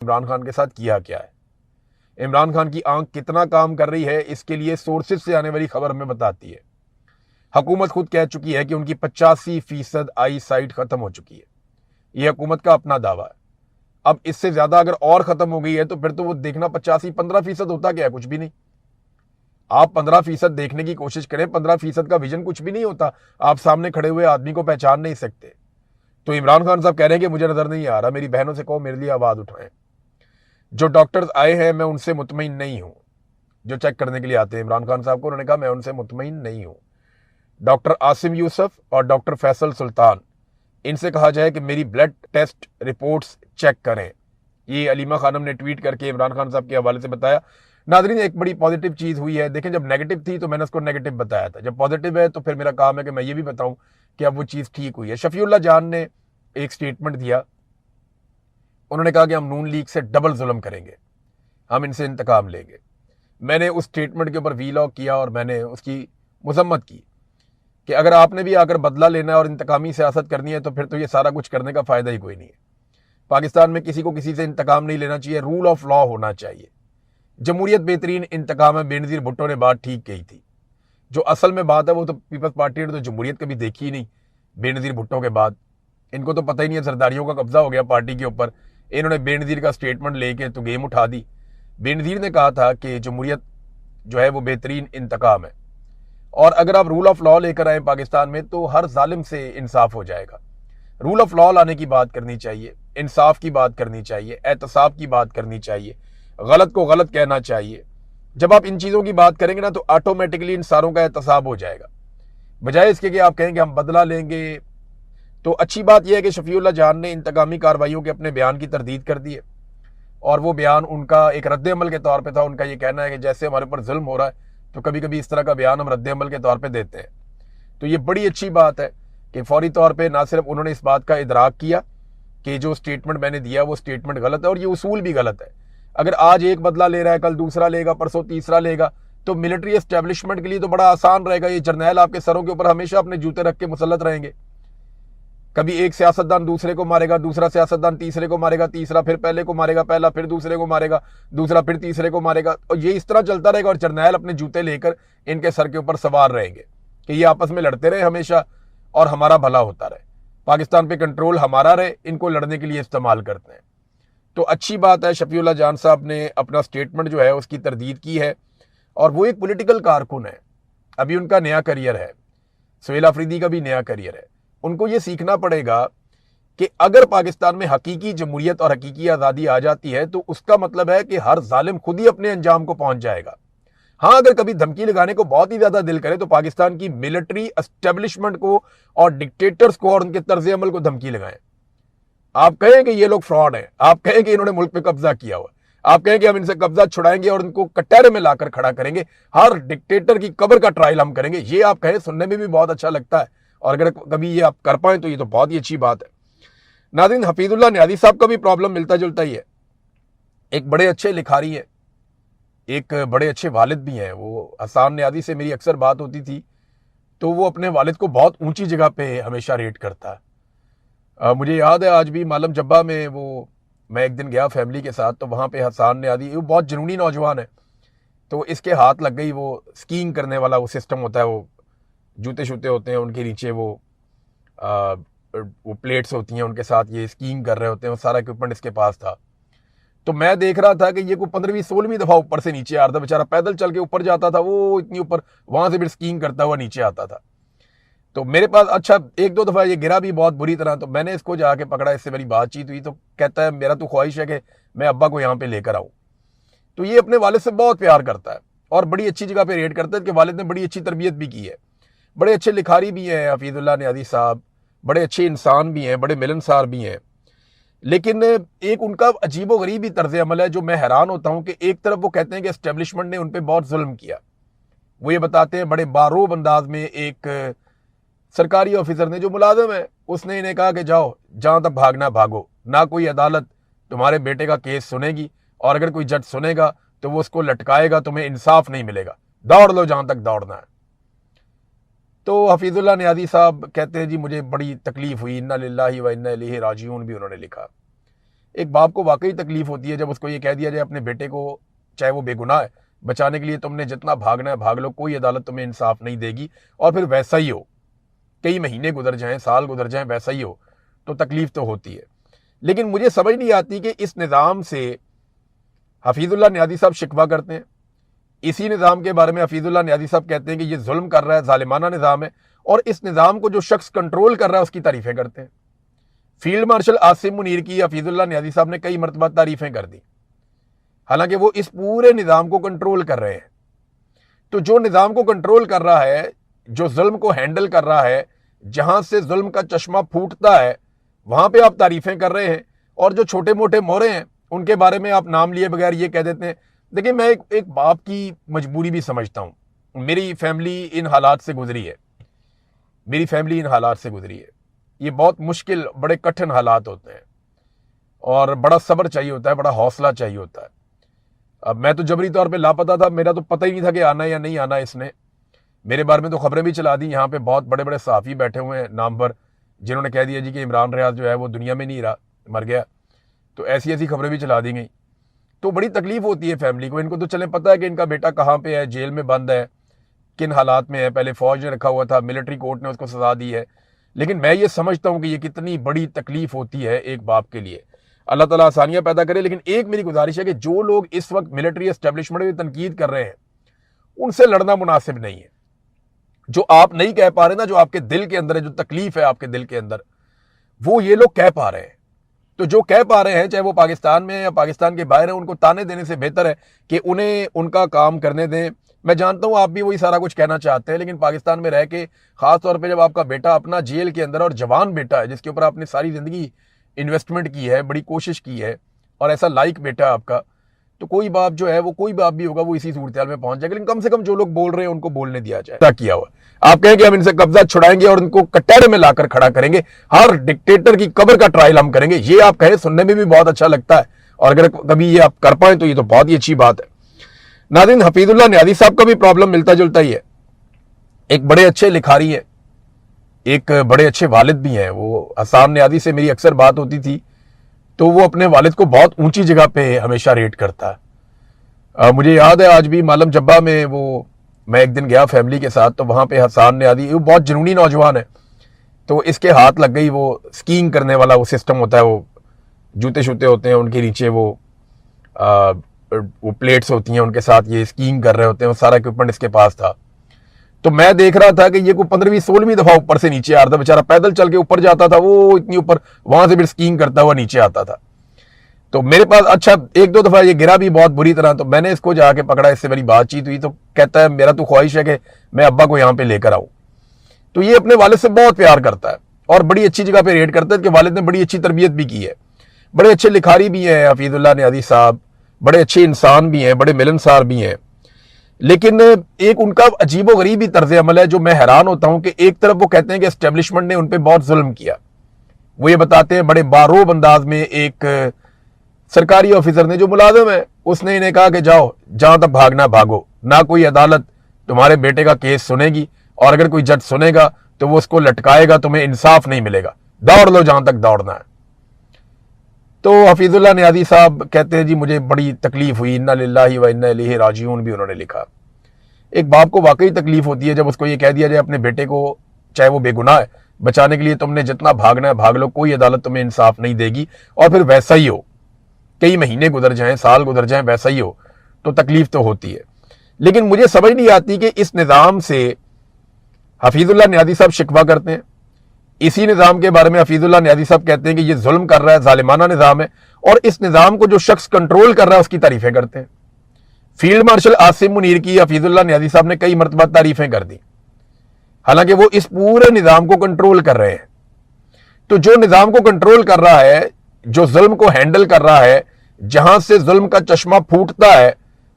इमरान खान के साथ किया क्या है, इमरान खान की आंख कितना काम कर रही है, इसके लिए सोर्सेज से आने वाली खबर हमें बताती है। हुकूमत खुद कह चुकी है कि उनकी 85% आई साइट खत्म हो चुकी है। यह हुकूमत का अपना दावा है। अब इससे ज्यादा अगर और खत्म हो गई है तो फिर तो वो देखना 85-15% होता क्या है, कुछ भी नहीं। आप 15% देखने की कोशिश करें, 15% का विजन कुछ भी नहीं होता। आप सामने खड़े हुए आदमी को पहचान नहीं सकते। तो इमरान खान साहब कह रहे हैं कि मुझे नजर नहीं आ रहा, मेरी बहनों से कहो मेरे लिए आवाज उठाएं। जो डॉक्टर्स आए हैं मैं उनसे मुतमईन नहीं हूं, जो चेक करने के लिए आते हैं इमरान खान साहब को, उन्होंने कहा मैं उनसे मुतमईन नहीं हूं। डॉक्टर आसिम यूसुफ और डॉक्टर फैसल सुल्तान, इनसे कहा जाए कि मेरी ब्लड टेस्ट रिपोर्ट्स चेक करें। ये अलीमा खानम ने ट्वीट करके इमरान खान साहब के हवाले से बताया। नादरीन, एक बड़ी पॉजिटिव चीज हुई है। देखें, जब नेगेटिव थी तो मैंने उसको नेगेटिव बताया था, जब पॉजिटिव है तो फिर मेरा काम है कि मैं ये भी बताऊं कि अब वो चीज ठीक हुई है। शफीउल्लाह जान ने एक स्टेटमेंट दिया। उन्होंने कहा कि हम नून लीग से डबल जुल्म करेंगे, हम इनसे इंतकाम लेंगे। मैंने उस स्टेटमेंट के ऊपर वीलॉग किया और मैंने उसकी मजम्मत की कि अगर आपने भी आकर बदला लेना है और इंतकामी सियासत करनी है तो फिर तो ये सारा कुछ करने का फायदा ही कोई नहीं है। पाकिस्तान में किसी को किसी से इंतकाम नहीं लेना चाहिए, रूल ऑफ लॉ होना चाहिए। जमहूरियत बेहतरीन इंतकाम है, बेनजीर भुट्टो ने बात ठीक कही थी। जो असल में बात है वो तो पीपल्स पार्टी ने तो जमहूरियत कभी देखी ही नहीं। बेनजीर भुट्टो के बाद इनको तो पता ही नहीं है, सरदारियों का कब्जा हो गया पार्टी के ऊपर। इन्होंने बेनजीर का स्टेटमेंट लेके तो गेम उठा दी। बेनजीर ने कहा था कि जमहूरियत जो है वो बेहतरीन इंतकाम है, और अगर आप रूल ऑफ लॉ लेकर आए पाकिस्तान में तो हर जालिम से इंसाफ हो जाएगा। रूल ऑफ लॉ लाने की बात करनी चाहिए, इंसाफ की बात करनी चाहिए, एहतसाब की बात करनी चाहिए, गलत को गलत कहना चाहिए। जब आप इन चीजों की बात करेंगे ना तो ऑटोमेटिकली इन सारों का एहतसाब हो जाएगा। बजाय इसके कि आप कहेंगे हम बदला लेंगे। तो अच्छी बात यह है कि शफीउल्लाह जान ने इंतकामी कार्रवाइयों के अपने बयान की तरदीद कर दी है, और वो बयान उनका एक रद्द-ए-अमल के तौर पे था। उनका ये कहना है कि जैसे हमारे ऊपर जुल्म हो रहा है तो कभी कभी इस तरह का बयान हम रद्द-ए-अमल के तौर पे देते हैं। तो ये बड़ी अच्छी बात है कि फौरी तौर पे ना सिर्फ उन्होंने इस बात का इदराक किया कि जो स्टेटमेंट मैंने दिया वो स्टेटमेंट गलत है, और ये उसूल भी गलत है। अगर आज एक बदला ले रहा है, कल दूसरा लेगा, परसों तीसरा लेगा, तो मिलिट्री एस्टेब्लिशमेंट के लिए तो बड़ा आसान रहेगा। ये जर्नैल आपके सरों के ऊपर हमेशा अपने जूते रख के मुसल्लत रहेंगे। कभी एक सियासतदान दूसरे को मारेगा, दूसरा सियासतदान तीसरे को मारेगा, तीसरा फिर पहले को मारेगा, पहला फिर दूसरे को मारेगा, दूसरा फिर तीसरे को मारेगा, और ये इस तरह चलता रहेगा। और जर्नैल अपने जूते लेकर इनके सर के ऊपर सवार रहेंगे कि ये आपस में लड़ते रहे हमेशा और हमारा भला होता रहे, पाकिस्तान पे कंट्रोल हमारा रहे, इनको लड़ने के लिए इस्तेमाल करते हैं। तो अच्छी बात है, शफीउल्लाह जान साहब ने अपना स्टेटमेंट जो है उसकी तरदीद की है, और वो एक पॉलिटिकल कारकुन है। अभी उनका नया करियर है, सुहेल अफरीदी का भी नया करियर है। उनको ये सीखना पड़ेगा कि अगर पाकिस्तान में हकीकी जमहूरियत और हकीकी आज़ादी आ जाती है तो उसका मतलब है कि हर जालिम खुद ही अपने अंजाम को पहुंच जाएगा। हाँ, अगर कभी धमकी लगाने को बहुत ही ज्यादा दिल करे तो पाकिस्तान की मिलिट्री एस्टेब्लिशमेंट को और डिक्टेटर्स को और उनके तर्ज अमल को धमकी लगाएं। आप कहें कि ये लोग फ्रॉड हैं, आप कहें कि इन्होंने मुल्क पे कब्जा किया हुआ, आप कहें कि हम इनसे कब्जा छुड़ाएंगे और इनको कटहरे में लाकर खड़ा करेंगे, हर डिक्टेटर की कब्र का ट्रायल हम करेंगे, ये आप कहें, सुनने में भी बहुत अच्छा लगता है। और अगर कभी ये आप कर पाए तो ये तो बहुत ही अच्छी बात है। नाज़रीन, हफीजुल्लाह न्याज़ी साहब का भी प्रॉब्लम मिलता जुलता ही है। एक बड़े अच्छे लिखारी है, एक बड़े अच्छे वालिद भी हैं। वो हसन न्याज़ी से मेरी अक्सर बात होती थी तो वो अपने वालिद को बहुत ऊंची जगह पे हमेशा रेट करता है। मुझे याद है आज भी मालम जब्बा में मैं एक दिन गया फैमिली के साथ, तो वहाँ पे हसन न्याज़ी, वो बहुत जुनूनी नौजवान है, तो इसके हाथ लग गई वो स्कीइंग करने वाला वो सिस्टम होता है, वो जूते शूते होते हैं उनके नीचे, वो प्लेट्स होती हैं उनके साथ, ये स्कीइंग कर रहे होते हैं, वो सारा इक्विपमेंट इसके पास था। तो मैं देख रहा था कि ये कोई 15वीं-16वीं दफा ऊपर से नीचे आ रहा था, बेचारा पैदल चल के ऊपर जाता था, वो इतनी ऊपर, वहां से फिर स्कीइंग करता हुआ नीचे आता था। तो मेरे पास, अच्छा, एक दो दफा ये गिरा भी बहुत बुरी तरह, तो मैंने इसको जाके पकड़ा, इससे मेरी बातचीत हुई, तो कहता है मेरा तो ख्वाहिश है कि मैं अब्बा को यहाँ पे लेकर आऊँ। तो ये अपने वालिद से बहुत प्यार करता है और बड़ी अच्छी जगह पे रेट करता है कि वालिद ने बड़ी अच्छी तरबियत भी की है। बड़े अच्छे लिखारी भी हैं हफीजुल्लाह न्याज़ी साहब, बड़े अच्छे इंसान भी हैं, बड़े मिलनसार भी हैं। लेकिन एक उनका अजीबो गरीब ही तर्ज अमल है जो मैं हैरान होता हूं कि एक तरफ वो कहते हैं कि एस्टेब्लिशमेंट ने उन पर बहुत जुल्म किया। वो ये बताते हैं बड़े बारोब अंदाज में, एक सरकारी ऑफिसर ने जो मुलाजिम है उसने इन्हें कहा कि जाओ, जहां तक भागना भागो, ना कोई अदालत तुम्हारे बेटे का केस सुनेगी, और अगर कोई जज सुनेगा तो वो उसको लटकाएगा, तुम्हें इंसाफ नहीं मिलेगा, दौड़ लो जहां तक दौड़ना है। तो हफीजुल्लाह न्याज़ी साहब कहते हैं जी मुझे बड़ी तकलीफ हुई, इन्ना लिल्लाहि व इन्ना इलैहि राजिऊन भी उन्होंने लिखा। एक बाप को वाकई तकलीफ होती है जब उसको ये कह दिया जाए अपने बेटे को, चाहे वो बेगुनाह है, बचाने के लिए तुमने जितना भागना है भाग लो, कोई अदालत तुम्हें इंसाफ नहीं देगी। और फिर वैसा ही हो, कई महीने गुजर जाएं, साल गुजर जाएं, वैसा ही हो, तो तकलीफ तो होती है। लेकिन मुझे समझ नहीं आती कि इस निज़ाम से हफीजुल्लाह नियाज़ी साहब शिकवा करते हैं। इसी निज़ाम के बारे में हफीजुल्लाह नियाज़ी साहब कहते हैं कि ये जुल्म कर रहा है, जालिमाना निज़ाम है, और इस निज़ाम को जो शख्स कंट्रोल कर रहा है उसकी तारीफें करते हैं। फील्ड मार्शल आसिम मुनीर की हफीजुल्लाह नियाज़ी साहब ने कई मरतबा तारीफें कर दी, हालांकि वो इस पूरे निज़ाम को कंट्रोल कर रहे हैं। तो जो निज़ाम को कंट्रोल कर रहा है, जो जुल्म को हैंडल कर रहा है, जहां से जुल्म का चश्मा फूटता है, वहां पे आप तारीफें कर रहे हैं, और जो छोटे मोटे मोहरे हैं उनके बारे में आप नाम लिए बगैर ये कह देते हैं। देखिए, मैं एक बाप की मजबूरी भी समझता हूं। मेरी फैमिली इन हालात से गुजरी है, मेरी फैमिली इन हालात से गुजरी है। ये बहुत मुश्किल, बड़े कठिन हालात होते हैं, और बड़ा सब्र चाहिए होता है, बड़ा हौसला चाहिए होता है। अब मैं तो जबरी तौर पे लापता था, मेरा तो पता ही नहीं था कि आना या नहीं आना इसने। मेरे बारे में तो खबरें भी चला दी, यहाँ पे बहुत बड़े बड़े सहाफ़ी बैठे हुए हैं नाम पर, जिन्होंने कह दिया जी कि इमरान रियाज जो है वो दुनिया में नहीं रहा, मर गया। तो ऐसी ऐसी खबरें भी चला दी गई। तो बड़ी तकलीफ होती है फैमिली को। इनको तो चले पता है कि इनका बेटा कहाँ पे है, जेल में बंद है, किन हालात में है, पहले फौज ने रखा हुआ था, मिलिट्री कोर्ट ने उसको सजा दी है। लेकिन मैं ये समझता हूँ कि ये कितनी बड़ी तकलीफ होती है एक बाप के लिए। अल्लाह ताला आसानियां पैदा करे। लेकिन एक मेरी गुजारिश है कि जो लोग इस वक्त मिलिट्री एस्टेब्लिशमेंट में तनकीद कर रहे हैं, उनसे लड़ना मुनासिब नहीं है। जो आप नहीं कह पा रहे ना, जो आपके दिल के अंदर है, जो तकलीफ है आपके दिल के अंदर, वो ये लोग कह पा रहे हैं। तो जो कह पा रहे हैं, चाहे वो पाकिस्तान में है या पाकिस्तान के बाहर है, उनको ताने देने से बेहतर है कि उन्हें उनका काम करने दें। मैं जानता हूं आप भी वही सारा कुछ कहना चाहते हैं, लेकिन पाकिस्तान में रह के, खास तौर पे जब आपका बेटा अपना जेल के अंदर, और जवान बेटा है जिसके ऊपर आपने सारी जिंदगी इन्वेस्टमेंट की है, बड़ी कोशिश की है, और ऐसा लाइक बेटा है आपका, तो कोई बाप जो है, वो कोई बाप भी होगा, वो इसी सूरत में पहुंच जाएगा। लेकिन कम से कम जो लोग बोल रहे हैं उनको बोलने दिया जाए। क्या किया हुआ आप कहें कि हम इनसे कब्जा छुड़ाएंगे और इनको कटहरे में लाकर खड़ा करेंगे, हर डिक्टेटर की कब्र का ट्रायल हम करेंगे, ये आप कहें, सुनने में भी बहुत अच्छा लगता है, और अगर कभी ये आप कर पाए तो ये तो बहुत ही अच्छी बात है। नाज़रीन, हफीजुल्लाह नियाज़ी साहब का भी प्रॉब्लम मिलता जुलता ही है। एक बड़े अच्छे लिखारी है, एक बड़े अच्छे वालिद भी हैं। वो हसान नियाज़ी से मेरी अक्सर बात होती थी, तो वो अपने वालिद को बहुत ऊंची जगह पे हमेशा रेट करता है। मुझे याद है आज भी मालम जब्बा में वो, मैं एक दिन गया फैमिली के साथ, तो वहाँ पे हसान नियाज़ी, वो बहुत जुनूनी नौजवान है, तो इसके हाथ लग गई वो स्कीइंग करने वाला वो सिस्टम होता है, वो जूते शूते होते हैं उनके नीचे, वो प्लेट्स होती हैं, उनके साथ ये स्कीइंग कर रहे होते हैं, वो सारा इक्विपमेंट इसके पास था। तो मैं देख रहा था कि ये कोई 15वीं 16वीं दफा ऊपर से नीचे आ रहा था, बेचारा पैदल चल के ऊपर जाता था, वो इतनी ऊपर, वहां से फिर स्कीइंग करता हुआ नीचे आता था। तो मेरे पास, अच्छा, एक दो दफा ये गिरा भी बहुत बुरी तरह, तो मैंने इसको जाके पकड़ा, इससे मेरी बातचीत हुई, तो कहता है मेरा तो ख्वाहिश है कि मैं अब्बा को यहाँ पे लेकर आऊं। तो ये अपने वालिद से बहुत प्यार करता है, और बड़ी अच्छी जगह पे रेट करता है कि वालिद ने बड़ी अच्छी तरबियत भी की है। बड़े अच्छे लिखारी भी हैं हफीजुल्लाह नियाज़ी साहब, बड़े अच्छे इंसान भी हैं, बड़े मिलनसार भी हैं। लेकिन एक उनका अजीबो गरीब ही तर्ज अमल है, जो मैं हैरान होता हूं कि एक तरफ वो कहते हैं कि एस्टेब्लिशमेंट ने उन पर बहुत जुल्म किया। वो ये बताते हैं बड़े बारोब अंदाज में, एक सरकारी ऑफिसर ने, जो मुलाजिम है, उसने इन्हें कहा कि जाओ, जहां तक भागना भागो, ना कोई अदालत तुम्हारे बेटे का केस सुनेगी, और अगर कोई जज सुनेगा तो वो उसको लटकाएगा, तुम्हें इंसाफ नहीं मिलेगा, दौड़ लो जहां तक दौड़ना है। तो हफीजुल्लाह नियाज़ी साहब कहते हैं जी मुझे बड़ी तकलीफ हुई, इन्ना लिल्लाहि व इन्ना इलैहि राजिऊन भी उन्होंने लिखा। एक बाप को वाकई तकलीफ होती है जब उसको ये कह दिया जाए अपने बेटे को, चाहे वो बेगुनाह है, बचाने के लिए तुमने जितना भागना है भाग लो, कोई अदालत तुम्हें इंसाफ नहीं देगी। और फिर वैसा ही हो, कई महीने गुजर जाएं, साल गुजर जाएं, वैसा ही हो, तो तकलीफ तो होती है। लेकिन मुझे समझ नहीं आती कि इस निज़ाम से हफीजुल्लाह नियाज़ी साहब शिकवा करते हैं। इसी निज़ाम के बारे में हफीजुल्लाह नियाज़ी साहब कहते हैं कि ये जुल्म कर रहा है, जालिमाना निज़ाम है, और इस निज़ाम को जो शख्स कंट्रोल कर रहा है उसकी तारीफें करते हैं। फील्ड मार्शल आसिम मुनीर की हफीजुल्लाह नियाज़ी साहब ने कई मरतबा तारीफें कर दी, हालांकि वो इस पूरे निज़ाम को कंट्रोल कर रहे हैं। तो जो निज़ाम को कंट्रोल कर रहा है, जो जुल्म को हैंडल कर रहा है, जहां से जुल्म का चश्मा फूटता है,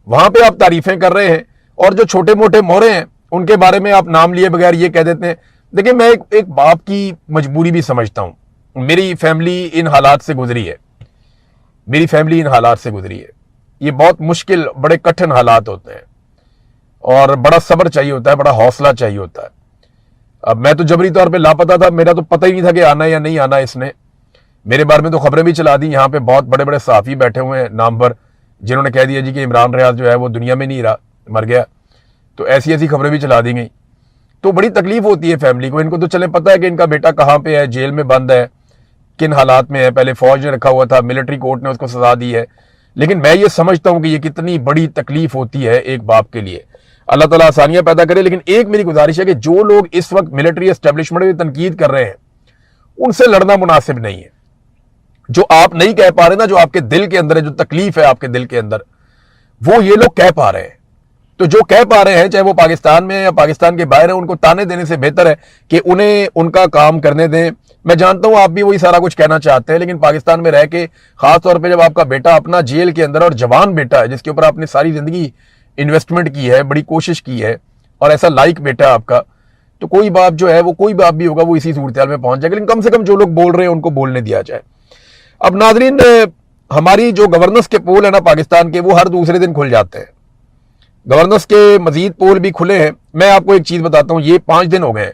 वहां पे आप तारीफें कर रहे हैं, और जो छोटे मोटे मोहरे हैं उनके बारे में आप नाम लिए बगैर ये कह देते हैं। देखिए, मैं एक बाप की मजबूरी भी समझता हूं। मेरी फैमिली इन हालात से गुजरी है, मेरी फैमिली इन हालात से गुजरी है। ये बहुत मुश्किल, बड़े कठिन हालात होते हैं, और बड़ा सब्र चाहिए होता है, बड़ा हौसला चाहिए होता है। अब मैं तो जबरी तौर पे लापता था, मेरा तो पता ही नहीं था कि आना या नहीं आना इसने। मेरे बारे में तो खबरें भी चला दी, यहाँ पे बहुत बड़े बड़े सहाफ़ी बैठे हुए हैं नाम पर, जिन्होंने कह दिया जी कि इमरान रियाज जो है वो दुनिया में नहीं रहा, मर गया। तो ऐसी ऐसी खबरें भी चला दी गई। तो बड़ी तकलीफ होती है फैमिली को। इनको तो चले पता है कि इनका बेटा कहाँ पे है, जेल में बंद है, किन हालात में है, पहले फौज ने रखा हुआ था, मिलिट्री कोर्ट ने उसको सजा दी है। लेकिन मैं ये समझता हूं कि ये कितनी बड़ी तकलीफ होती है एक बाप के लिए। अल्लाह ताला आसानियां पैदा करे। लेकिन एक मेरी गुजारिश है कि जो लोग इस वक्त मिलिट्री एस्टेब्लिशमेंट में तनकीद कर रहे हैं, उनसे लड़ना मुनासिब नहीं है। जो आप नहीं कह पा रहे ना, जो आपके दिल के अंदर है, जो तकलीफ है आपके दिल के अंदर, वो ये लोग कह पा रहे हैं। तो जो कह पा रहे हैं, चाहे वो पाकिस्तान में है या पाकिस्तान के बाहर है, उनको ताने देने से बेहतर है कि उन्हें उनका काम करने दें। मैं जानता हूं आप भी वही सारा कुछ कहना चाहते हैं, लेकिन पाकिस्तान में रह के, खासतौर पे जब आपका बेटा अपना जेल के अंदर, और जवान बेटा है जिसके ऊपर आपने सारी जिंदगी इन्वेस्टमेंट की है, बड़ी कोशिश की है, और ऐसा लाइक बेटा है आपका, तो कोई बाप जो है, वो कोई बाप भी होगा, वो इसी सूरत में पहुंच जाएगा। लेकिन कम से कम जो लोग बोल रहे हैं उनको बोलने दिया जाए। अब नाजरीन, हमारी जो गवर्नेंस के पोल है ना पाकिस्तान के, वो हर दूसरे दिन खुल जाते हैं। गवर्नेंस के मजीद पोल भी खुले हैं। मैं आपको एक चीज बताता हूं, ये 5 दिन हो गए हैं।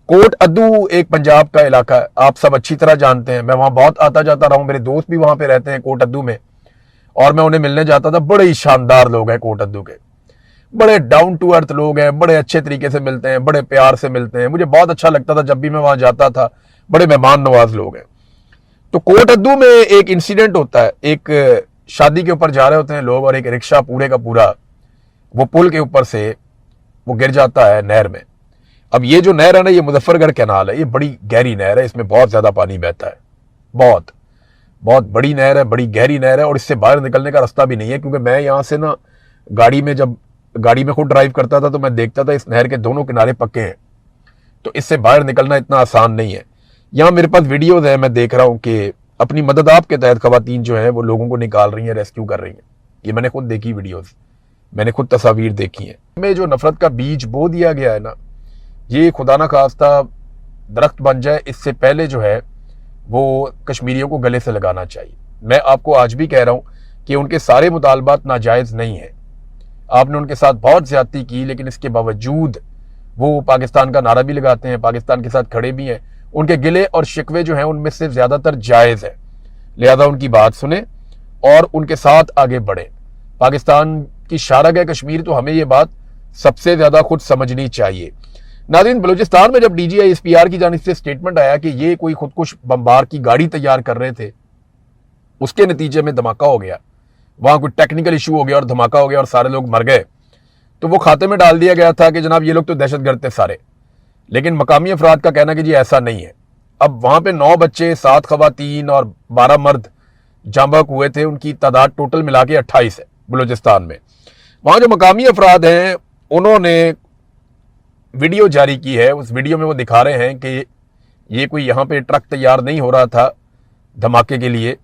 कोट अद्दू एक पंजाब का इलाका है, आप सब अच्छी तरह जानते हैं। मैं वहां बहुत आता जाता रहा हूं, मेरे दोस्त भी वहां पे रहते हैं कोट अद्दू में, और मैं उन्हें मिलने जाता था। बड़े ही शानदार लोग हैं कोट अद्दू के, बड़े डाउन टू अर्थ लोग हैं, बड़े अच्छे तरीके से मिलते हैं, बड़े प्यार से मिलते हैं। मुझे बहुत अच्छा लगता था जब भी मैं वहां जाता था। बड़े मेहमान नवाज लोग हैं। तो कोट अद्दू में एक इंसिडेंट होता है, एक शादी के ऊपर जा रहे होते हैं लोग, और एक रिक्शा पूरे का पूरा वो पुल के ऊपर से वो गिर जाता है नहर में। अब ये जो नहर है ना, ये मुजफ्फरगढ़ कैनाल है, ये बड़ी गहरी नहर है, इसमें बहुत ज्यादा पानी बहता है, बहुत बहुत बड़ी नहर है, बड़ी गहरी नहर है, और इससे बाहर निकलने का रास्ता भी नहीं है। क्योंकि मैं यहाँ से ना जब गाड़ी में खुद ड्राइव करता था, तो मैं देखता था इस नहर के दोनों किनारे पक्के हैं, तो इससे बाहर निकलना इतना आसान नहीं है। यहाँ मेरे पास वीडियोज है, मैं देख रहा हूँ कि अपनी मदद आप के तहत खवातीन जो है वो लोगों को निकाल रही हैं, रेस्क्यू कर रही हैं। ये मैंने खुद देखी वीडियोज, मैंने खुद तस्वीर देखी है। में जो नफरत का बीज बो दिया गया है ना, ये खुदा ना खास्ता दरख्त बन जाए, इससे पहले जो है वो कश्मीरियों को गले से लगाना चाहिए। मैं आपको आज भी कह रहा हूं कि उनके सारे मुतालबात नाजायज नहीं है। आपने उनके साथ बहुत ज्यादती की, लेकिन इसके बावजूद वो पाकिस्तान का नारा भी लगाते हैं, पाकिस्तान के साथ खड़े भी हैं। उनके गिले और शिकवे जो हैं उनमें से ज्यादातर जायज है। लिहाजा उनकी बात सुने और उनके साथ आगे बढ़े। पाकिस्तान की शारग है कश्मीर, तो हमें ये बात सबसे ज्यादा खुद समझनी चाहिए। नाज़रीन, बलूचिस्तान में जब DGI-SPR की जानिब से स्टेटमेंट आया कि ये कोई खुदकुश बमबार की गाड़ी तैयार कर रहे थे, उसके नतीजे में धमाका हो गया, वहां कोई टेक्निकल इशू हो गया और धमाका हो गया और सारे लोग मर गए, तो वो खाते में डाल दिया गया था कि जनाब ये लोग तो दहशतगर्द थे सारे। लेकिन मकामी अफराद का कहना कि जी ऐसा नहीं है। अब वहां पे 9 बच्चे, 7 खवातीन और 12 मर्द जांबाक हुए थे। उनकी तादाद टोटल मिला के 28 है बलूचिस्तान में। वहां जो मकामी अफराद हैं उन्होंने वीडियो जारी की है। उस वीडियो में वो दिखा रहे हैं कि ये कोई यहाँ पे ट्रक तैयार नहीं हो रहा था धमाके के लिए,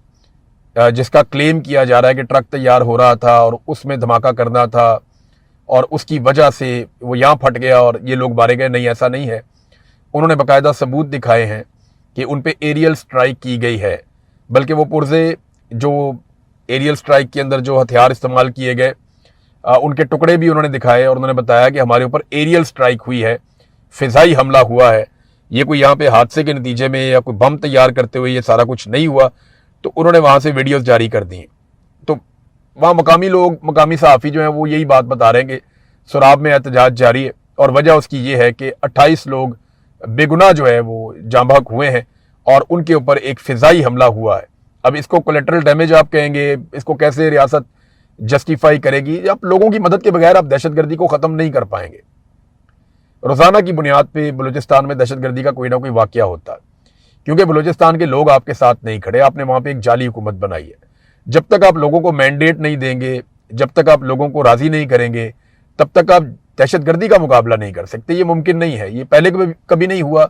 जिसका क्लेम किया जा रहा है कि ट्रक तैयार हो रहा था और उसमें धमाका करना था और उसकी वजह से वो यहाँ फट गया और ये लोग मारे गए। नहीं, ऐसा नहीं है। उन्होंने बाकायदा सबूत दिखाए हैं कि उन पे एरियल स्ट्राइक की गई है। बल्कि वो पुर्जे जो एरियल स्ट्राइक के अंदर जो हथियार इस्तेमाल किए गए, उनके टुकड़े भी उन्होंने दिखाए और उन्होंने बताया कि हमारे ऊपर एरियल स्ट्राइक हुई है, फिजाई हमला हुआ है। ये कोई यहाँ पे हादसे के नतीजे में या कोई बम तैयार करते हुए ये सारा कुछ नहीं हुआ। तो उन्होंने वहाँ से वीडियोस जारी कर दी। तो वहाँ मकामी लोग, मकामी सहाफ़ी जो हैं वो यही बात बता रहे हैं कि सुराब में एहतजाज जारी है और वजह उसकी ये है कि 28 लोग बेगुनाह जो है वो जांबाक हुए हैं और उनके ऊपर एक फिजाई हमला हुआ है। अब इसको कोलेटरल डैमेज आप कहेंगे, इसको कैसे रियासत जस्टिफाई करेगी? आप लोगों की मदद के बगैर आप दहशतगर्दी को ख़त्म नहीं कर पाएंगे। रोज़ाना की बुनियाद पे बलूचिस्तान में दहशतगर्दी का कोई ना कोई वाक़या होता है, क्योंकि बलूचिस्तान के लोग आपके साथ नहीं खड़े। आपने वहाँ पे एक जाली हुकूमत बनाई है। जब तक आप लोगों को मैंडेट नहीं देंगे, जब तक आप लोगों को राज़ी नहीं करेंगे, तब तक आप दहशतगर्दी का मुकाबला नहीं कर सकते। ये मुमकिन नहीं है। ये पहले कभी नहीं हुआ